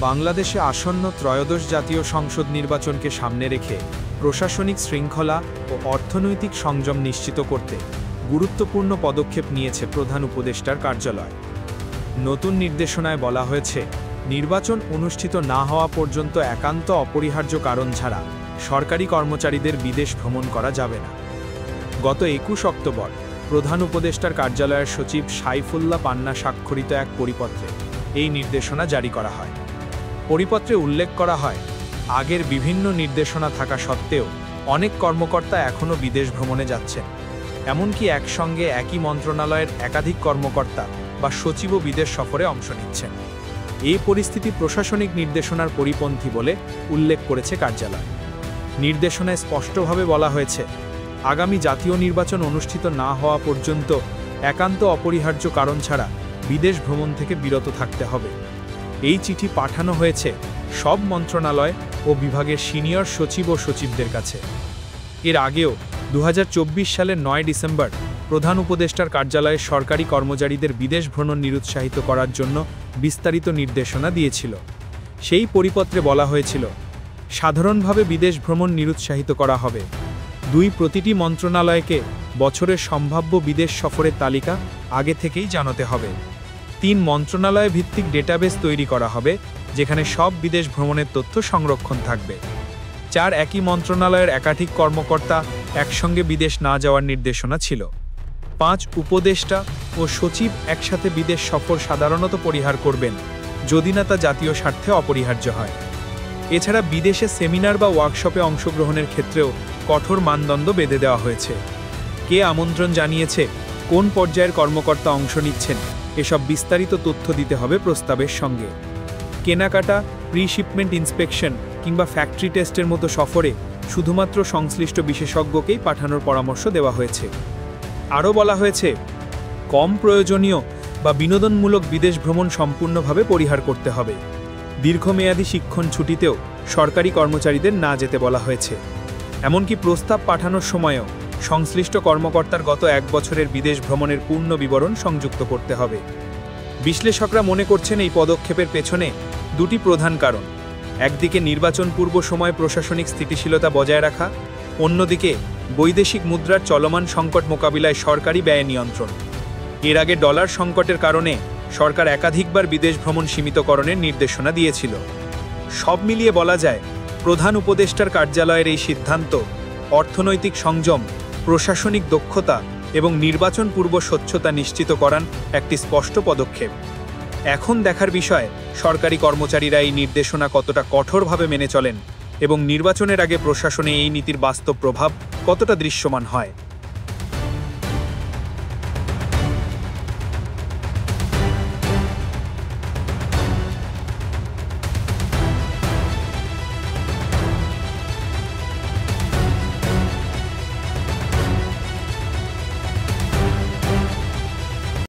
বাংলাদেশে আসন্ন ত্রয়োদশ জাতীয় সংসদ নির্বাচনকে সামনে রেখে প্রশাসনিক শৃঙ্খলা ও অর্থনৈতিক সংযম নিশ্চিত করতে গুরুত্বপূর্ণ পদক্ষেপ নিয়েছে প্রধান উপদেষ্টার কার্যালয়। নতুন নির্দেশনায় বলা হয়েছে, নির্বাচন অনুষ্ঠিত না হওয়া পর্যন্ত একান্ত অপরিহার্য কারণ ছাড়া সরকারি কর্মচারীদের বিদেশ ভ্রমণ করা যাবে না। গত 21 অক্টোবর প্রধান উপদেষ্টার কার্যালয়ের সচিব সাইফুল্লাহ পান্না স্বাক্ষরিত এক পরিপত্রে এই নির্দেশনা জারি করা হয়। পরিপত্রে উল্লেখ করা হয়, আগের বিভিন্ন নির্দেশনা থাকা সত্ত্বেও অনেক কর্মকর্তা এখনও বিদেশ ভ্রমণে যাচ্ছেন। এমনকি একসঙ্গে একই মন্ত্রণালয়ের একাধিক কর্মকর্তা বা সচিবও বিদেশ সফরে অংশ নিচ্ছেন। এই পরিস্থিতি প্রশাসনিক নির্দেশনার পরিপন্থী বলে উল্লেখ করেছে কার্যালয়। নির্দেশনায় স্পষ্টভাবে বলা হয়েছে, আগামী জাতীয় নির্বাচন অনুষ্ঠিত না হওয়া পর্যন্ত একান্ত অপরিহার্য কারণ ছাড়া বিদেশ ভ্রমণ থেকে বিরত থাকতে হবে। এই চিঠি পাঠানো হয়েছে সব মন্ত্রণালয় ও বিভাগের সিনিয়র সচিব ও সচিবদের কাছে। এর আগেও 2024 সালের 9 ডিসেম্বর প্রধান উপদেষ্টার কার্যালয়ে সরকারি কর্মচারীদের বিদেশ ভ্রমণ নিরুৎসাহিত করার জন্য বিস্তারিত নির্দেশনা দিয়েছিল। সেই পরিপত্রে বলা হয়েছিল, সাধারণভাবে বিদেশ ভ্রমণ নিরুৎসাহিত করা হবে। প্রতিটি মন্ত্রণালয়কে বছরের সম্ভাব্য বিদেশ সফরের তালিকা আগে থেকেই জানাতে হবে। 3 মন্ত্রণালয় ভিত্তিক ডেটাবেস তৈরি করা হবে, যেখানে সব বিদেশ ভ্রমণের তথ্য সংরক্ষণ থাকবে। 4 একই মন্ত্রণালয়ের একাধিক কর্মকর্তা একসঙ্গে বিদেশ না যাওয়ার নির্দেশনা ছিল। 5 উপদেষ্টা ও সচিব একসাথে বিদেশ সফর সাধারণত পরিহার করবেন, যদি না তা জাতীয় স্বার্থে অপরিহার্য হয়। এছাড়া বিদেশে সেমিনার বা ওয়ার্কশপে অংশগ্রহণের ক্ষেত্রেও কঠোর মানদণ্ড বেঁধে দেওয়া হয়েছে। কে আমন্ত্রণ জানিয়েছে, কোন পর্যায়ের কর্মকর্তা অংশ নিচ্ছেন, এসব বিস্তারিত তথ্য দিতে হবে প্রস্তাবের সঙ্গে। কেনাকাটা, প্রি-শিপমেন্ট ইন্সপেকশন কিংবা ফ্যাক্টরি টেস্টের মতো সফরে শুধুমাত্র সংশ্লিষ্ট বিশেষজ্ঞকেই পাঠানোর পরামর্শ দেওয়া হয়েছে। আরও বলা হয়েছে, কম প্রয়োজনীয় বা বিনোদনমূলক বিদেশ ভ্রমণ সম্পূর্ণভাবে পরিহার করতে হবে। দীর্ঘমেয়াদী শিক্ষণ ছুটিতেও সরকারি কর্মচারীদের না যেতে বলা হয়েছে। এমনকি প্রস্তাব পাঠানোর সময়ও সংশ্লিষ্ট কর্মকর্তার গত 1 বছরের বিদেশ ভ্রমণের পূর্ণ বিবরণ সংযুক্ত করতে হবে। বিশ্লেষকরা মনে করছেন, এই পদক্ষেপের পেছনে 2টি প্রধান কারণ। একদিকে নির্বাচন পূর্ব সময়ে প্রশাসনিক স্থিতিশীলতা বজায় রাখা, অন্যদিকে বৈদেশিক মুদ্রার চলমান সংকট মোকাবিলায় সরকারি ব্যয় নিয়ন্ত্রণ। এর আগে ডলার সংকটের কারণে সরকার একাধিকবার বিদেশ ভ্রমণ সীমিতকরণের নির্দেশনা দিয়েছিল। সব মিলিয়ে বলা যায়, প্রধান উপদেষ্টার কার্যালয়ের এই সিদ্ধান্ত অর্থনৈতিক সংযম, প্রশাসনিক দক্ষতা এবং নির্বাচন পূর্ব স্বচ্ছতা নিশ্চিত করার একটি স্পষ্ট পদক্ষেপ। এখন দেখার বিষয়, সরকারি কর্মচারীরা এই নির্দেশনা কতটা কঠোরভাবে মেনে চলেন এবং নির্বাচনের আগে প্রশাসনে এই নীতির বাস্তব প্রভাব কতটা দৃশ্যমান হয়।